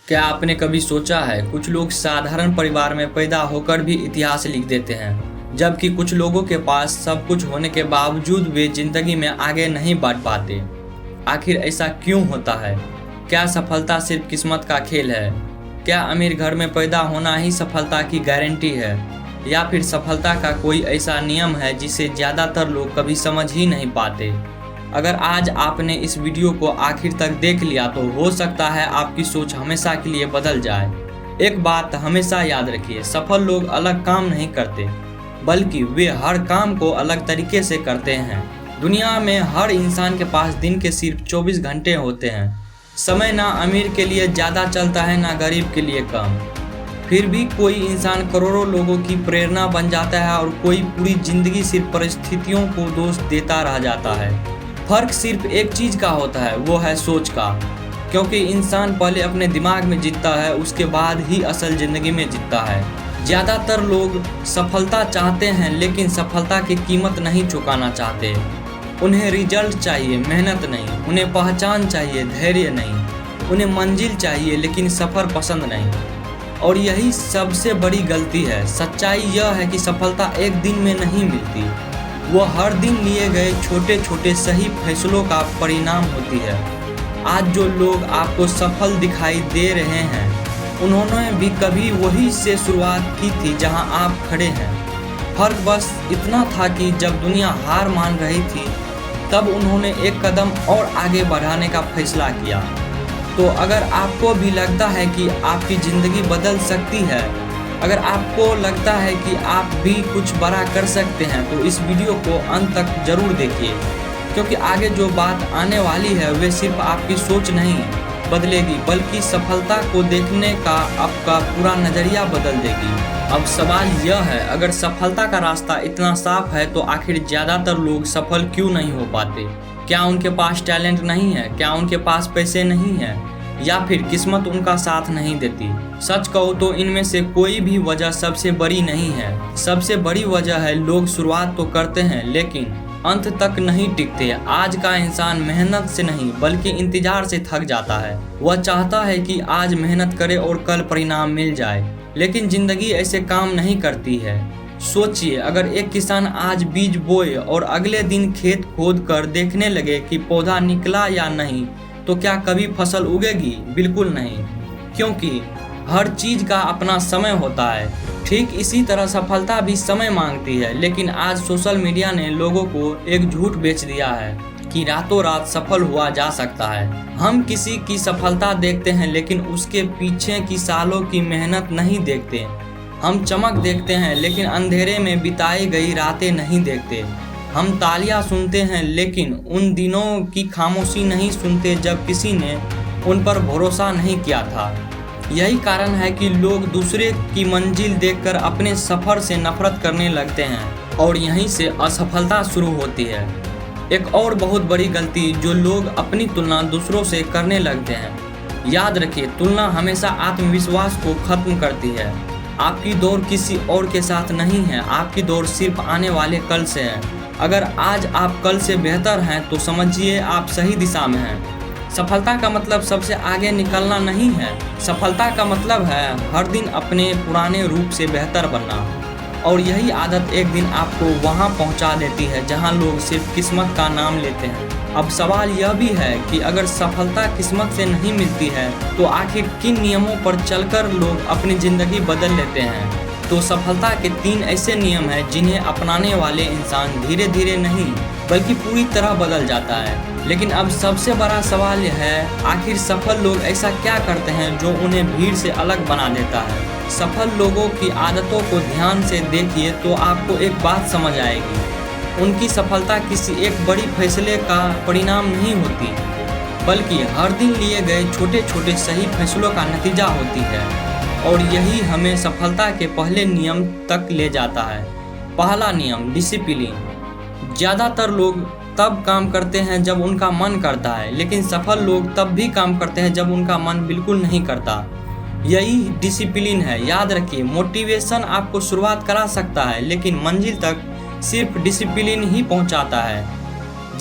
क्या आपने कभी सोचा है कुछ लोग साधारण परिवार में पैदा होकर भी इतिहास लिख देते हैं, जबकि कुछ लोगों के पास सब कुछ होने के बावजूद वे जिंदगी में आगे नहीं बढ़ पाते। आखिर ऐसा क्यों होता है? क्या सफलता सिर्फ किस्मत का खेल है? क्या अमीर घर में पैदा होना ही सफलता की गारंटी है, या फिर सफलता का कोई ऐसा नियम है जिसे ज़्यादातर लोग कभी समझ ही नहीं पाते? अगर आज आपने इस वीडियो को आखिर तक देख लिया तो हो सकता है आपकी सोच हमेशा के लिए बदल जाए। एक बात हमेशा याद रखिए, सफल लोग अलग काम नहीं करते, बल्कि वे हर काम को अलग तरीके से करते हैं। दुनिया में हर इंसान के पास दिन के सिर्फ 24 घंटे होते हैं। समय ना अमीर के लिए ज़्यादा चलता है, ना गरीब के लिए कम। फिर भी कोई इंसान करोड़ों लोगों की प्रेरणा बन जाता है और कोई पूरी जिंदगी सिर्फ परिस्थितियों को दोष देता रह जाता है। फर्क सिर्फ एक चीज़ का होता है, वो है सोच का। क्योंकि इंसान पहले अपने दिमाग में जीतता है, उसके बाद ही असल ज़िंदगी में जीतता है। ज़्यादातर लोग सफलता चाहते हैं, लेकिन सफलता की कीमत नहीं चुकाना चाहते। उन्हें रिजल्ट चाहिए, मेहनत नहीं। उन्हें पहचान चाहिए, धैर्य नहीं। उन्हें मंजिल चाहिए, लेकिन सफ़र पसंद नहीं। और यही सबसे बड़ी गलती है। सच्चाई यह है कि सफलता एक दिन में नहीं मिलती, वो हर दिन लिए गए छोटे छोटे सही फैसलों का परिणाम होती है। आज जो लोग आपको सफल दिखाई दे रहे हैं, उन्होंने भी कभी वही से शुरुआत की थी जहां आप खड़े हैं। फर्क बस इतना था कि जब दुनिया हार मान रही थी, तब उन्होंने एक कदम और आगे बढ़ाने का फैसला किया। तो अगर आपको भी लगता है कि आपकी ज़िंदगी बदल सकती है, अगर आपको लगता है कि आप भी कुछ बड़ा कर सकते हैं, तो इस वीडियो को अंत तक जरूर देखिए, क्योंकि आगे जो बात आने वाली है वे सिर्फ आपकी सोच नहीं बदलेगी, बल्कि सफलता को देखने का आपका पूरा नज़रिया बदल देगी। अब सवाल यह है, अगर सफलता का रास्ता इतना साफ है तो आखिर ज़्यादातर लोग सफल क्यों नहीं हो पाते? क्या उनके पास टैलेंट नहीं है? क्या उनके पास पैसे नहीं हैं? या फिर किस्मत उनका साथ नहीं देती? सच कहो तो इनमें से कोई भी वजह सबसे बड़ी नहीं है। सबसे बड़ी वजह है लोग शुरुआत तो करते हैं, लेकिन अंत तक नहीं टिकते। आज का इंसान मेहनत से नहीं, बल्कि इंतजार से थक जाता है। वह चाहता है कि आज मेहनत करे और कल परिणाम मिल जाए, लेकिन जिंदगी ऐसे काम नहीं करती है। सोचिए, अगर एक किसान आज बीज बोए और अगले दिन खेत खोद कर देखने लगे कि पौधा निकला या नहीं, तो क्या कभी फसल उगेगी? बिल्कुल नहीं, क्योंकि हर चीज़ का अपना समय होता है। ठीक इसी तरह सफलता भी समय मांगती है। लेकिन आज सोशल मीडिया ने लोगों को एक झूठ बेच दिया है कि रातों रात सफल हुआ जा सकता है। हम किसी की सफलता देखते हैं, लेकिन उसके पीछे की सालों की मेहनत नहीं देखते। हम चमक देखते हैं, लेकिन अंधेरे में बिताई गई रातें नहीं देखते। हम तालियां सुनते हैं, लेकिन उन दिनों की खामोशी नहीं सुनते जब किसी ने उन पर भरोसा नहीं किया था। यही कारण है कि लोग दूसरे की मंजिल देखकर अपने सफ़र से नफरत करने लगते हैं, और यहीं से असफलता शुरू होती है। एक और बहुत बड़ी गलती जो लोग अपनी तुलना दूसरों से करने लगते हैं। याद रखिए, तुलना हमेशा आत्मविश्वास को खत्म करती है। आपकी दौड़ किसी और के साथ नहीं है, आपकी दौड़ सिर्फ आने वाले कल से है। अगर आज आप कल से बेहतर हैं तो समझिए आप सही दिशा में हैं। सफलता का मतलब सबसे आगे निकलना नहीं है। सफलता का मतलब है हर दिन अपने पुराने रूप से बेहतर बनना, और यही आदत एक दिन आपको वहां पहुंचा देती है जहां लोग सिर्फ किस्मत का नाम लेते हैं। अब सवाल यह भी है कि अगर सफलता किस्मत से नहीं मिलती है, तो आखिर किन नियमों पर चलकर लोग अपनी ज़िंदगी बदल लेते हैं? तो सफलता के 3 ऐसे नियम हैं जिन्हें अपनाने वाले इंसान धीरे धीरे नहीं, बल्कि पूरी तरह बदल जाता है। लेकिन अब सबसे बड़ा सवाल यह है, आखिर सफल लोग ऐसा क्या करते हैं जो उन्हें भीड़ से अलग बना देता है? सफल लोगों की आदतों को ध्यान से देखिए तो आपको एक बात समझ आएगी। उनकी सफलता किसी एक बड़ी फैसले का परिणाम नहीं होती, बल्कि हर दिन लिए गए छोटे छोटे सही फैसलों का नतीजा होती है। और यही हमें सफलता के पहले नियम तक ले जाता है। पहला नियम, डिसिप्लिन। ज़्यादातर लोग तब काम करते हैं जब उनका मन करता है, लेकिन सफल लोग तब भी काम करते हैं जब उनका मन बिल्कुल नहीं करता। यही डिसिप्लिन है। याद रखिए, मोटिवेशन आपको शुरुआत करा सकता है, लेकिन मंजिल तक सिर्फ डिसिप्लिन ही पहुंचाता है।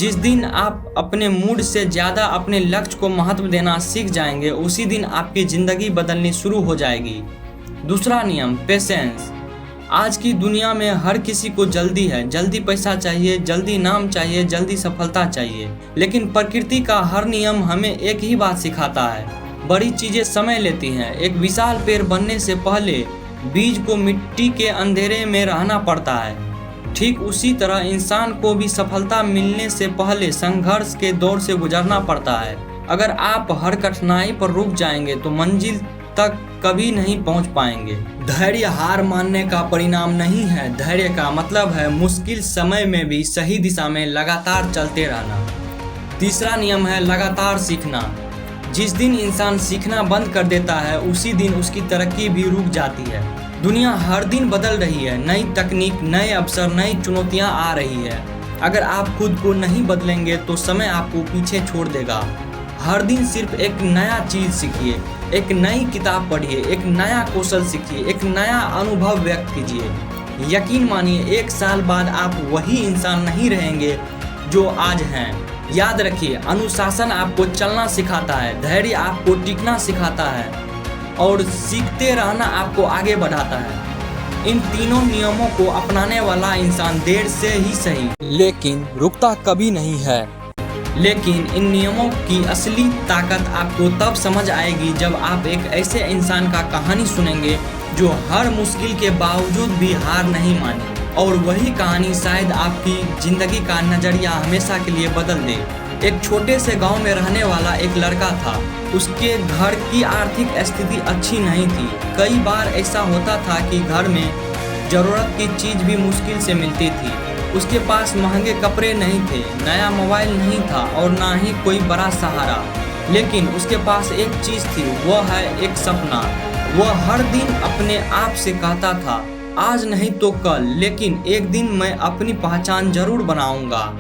जिस दिन आप अपने मूड से ज़्यादा अपने लक्ष्य को महत्व देना सीख जाएंगे, उसी दिन आपकी ज़िंदगी बदलनी शुरू हो जाएगी। दूसरा नियम, पेशेंस। आज की दुनिया में हर किसी को जल्दी है, जल्दी पैसा चाहिए, जल्दी नाम चाहिए, जल्दी सफलता चाहिए। लेकिन प्रकृति का हर नियम हमें एक ही बात सिखाता है, बड़ी चीज़ें समय लेती हैं। एक विशाल पेड़ बनने से पहले बीज को मिट्टी के अंधेरे में रहना पड़ता है। ठीक उसी तरह इंसान को भी सफलता मिलने से पहले संघर्ष के दौर से गुजरना पड़ता है। अगर आप हर कठिनाई पर रुक जाएंगे तो मंजिल तक कभी नहीं पहुंच पाएंगे। धैर्य हार मानने का परिणाम नहीं है। धैर्य का मतलब है मुश्किल समय में भी सही दिशा में लगातार चलते रहना। तीसरा नियम है लगातार सीखना। जिस दिन इंसान सीखना बंद कर देता है, उसी दिन उसकी तरक्की भी रुक जाती है। दुनिया हर दिन बदल रही है, नई तकनीक, नए अवसर, नई चुनौतियां आ रही है। अगर आप खुद को नहीं बदलेंगे तो समय आपको पीछे छोड़ देगा। हर दिन सिर्फ एक नया चीज़ सीखिए, एक नई किताब पढ़िए, एक नया कौशल सीखिए, एक नया अनुभव व्यक्त कीजिए। यकीन मानिए, 1 साल बाद आप वही इंसान नहीं रहेंगे जो आज हैं। याद रखिए, अनुशासन आपको चलना सिखाता है, धैर्य आपको टिकना सिखाता है और सीखते रहना आपको आगे बढ़ाता है। इन तीनों नियमों को अपनाने वाला इंसान देर से ही सही, लेकिन रुकता कभी नहीं है। लेकिन इन नियमों की असली ताकत आपको तब समझ आएगी जब आप एक ऐसे इंसान का कहानी सुनेंगे जो हर मुश्किल के बावजूद भी हार नहीं माने। और वही कहानी शायद आपकी ज़िंदगी का नज़रिया हमेशा के लिए बदल दे। एक छोटे से गांव में रहने वाला एक लड़का था। उसके घर की आर्थिक स्थिति अच्छी नहीं थी। कई बार ऐसा होता था कि घर में ज़रूरत की चीज़ भी मुश्किल से मिलती थी। उसके पास महंगे कपड़े नहीं थे, नया मोबाइल नहीं था और ना ही कोई बड़ा सहारा। लेकिन उसके पास एक चीज़ थी, वह है एक सपना। वह हर दिन अपने आप से कहता था, आज नहीं तो कल, लेकिन एक दिन मैं अपनी पहचान जरूर बनाऊंगा।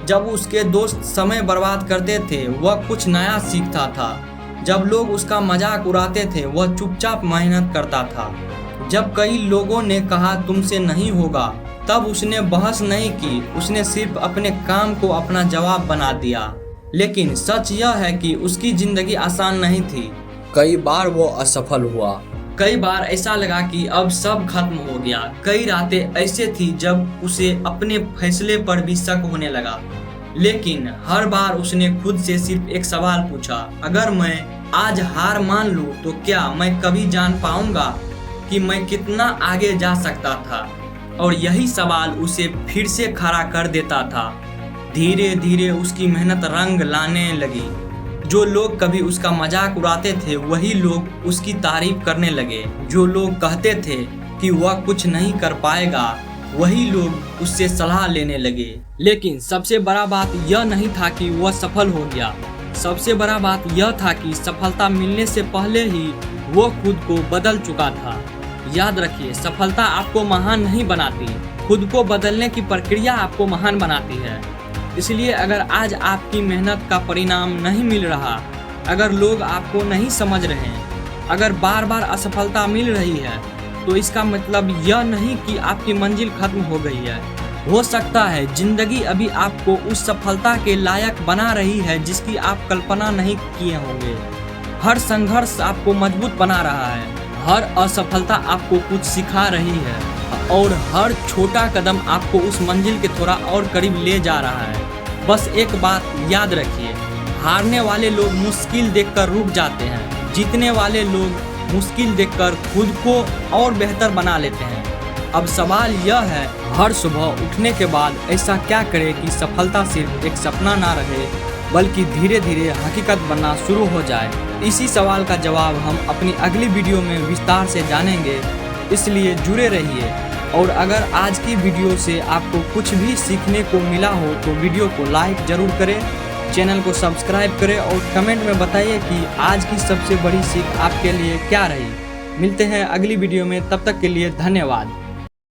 जब उसके दोस्त समय बर्बाद करते थे, वह कुछ नया सीखता था। जब लोग उसका मजाक उड़ाते थे, वह चुपचाप मेहनत करता था। जब कई लोगों ने कहा तुमसे नहीं होगा, तब उसने बहस नहीं की, उसने सिर्फ अपने काम को अपना जवाब बना दिया। लेकिन सच यह है कि उसकी ज़िंदगी आसान नहीं थी। कई बार वो असफल हुआ, कई बार ऐसा लगा कि अब सब खत्म हो गया। कई रातें ऐसे थी जब उसे अपने फैसले पर भी शक होने लगा। लेकिन हर बार उसने खुद से सिर्फ एक सवाल पूछा, अगर मैं आज हार मान लूं तो क्या मैं कभी जान पाऊंगा कि मैं कितना आगे जा सकता था? और यही सवाल उसे फिर से खड़ा कर देता था। धीरे धीरे उसकी मेहनत रंग लाने लगी। जो लोग कभी उसका मजाक उड़ाते थे, वही लोग उसकी तारीफ करने लगे। जो लोग कहते थे कि वह कुछ नहीं कर पाएगा, वही लोग उससे सलाह लेने लगे। लेकिन सबसे बड़ा बात यह नहीं था कि वह सफल हो गया। सबसे बड़ा बात यह था कि सफलता मिलने से पहले ही वह खुद को बदल चुका था। याद रखिए, सफलता आपको महान नहीं बनाती, खुद को बदलने की प्रक्रिया आपको महान बनाती है। इसलिए अगर आज आपकी मेहनत का परिणाम नहीं मिल रहा, अगर लोग आपको नहीं समझ रहे हैं, अगर बार बार असफलता मिल रही है, तो इसका मतलब यह नहीं कि आपकी मंजिल खत्म हो गई है। हो सकता है जिंदगी अभी आपको उस सफलता के लायक बना रही है जिसकी आप कल्पना नहीं किए होंगे। हर संघर्ष आपको मजबूत बना रहा है, हर असफलता आपको कुछ सिखा रही है और हर छोटा कदम आपको उस मंजिल के थोड़ा और करीब ले जा रहा है। बस एक बात याद रखिए, हारने वाले लोग मुश्किल देखकर रुक जाते हैं, जीतने वाले लोग मुश्किल देखकर खुद को और बेहतर बना लेते हैं। अब सवाल यह है, हर सुबह उठने के बाद ऐसा क्या करें कि सफलता सिर्फ एक सपना ना रहे, बल्कि धीरे धीरे हकीकत बनना शुरू हो जाए। इसी सवाल का जवाब हम अपनी अगली वीडियो में विस्तार से जानेंगे, इसलिए जुड़े रहिए। और अगर आज की वीडियो से आपको कुछ भी सीखने को मिला हो तो वीडियो को लाइक ज़रूर करें, चैनल को सब्सक्राइब करें और कमेंट में बताइए कि आज की सबसे बड़ी सीख आपके लिए क्या रही। मिलते हैं अगली वीडियो में, तब तक के लिए धन्यवाद।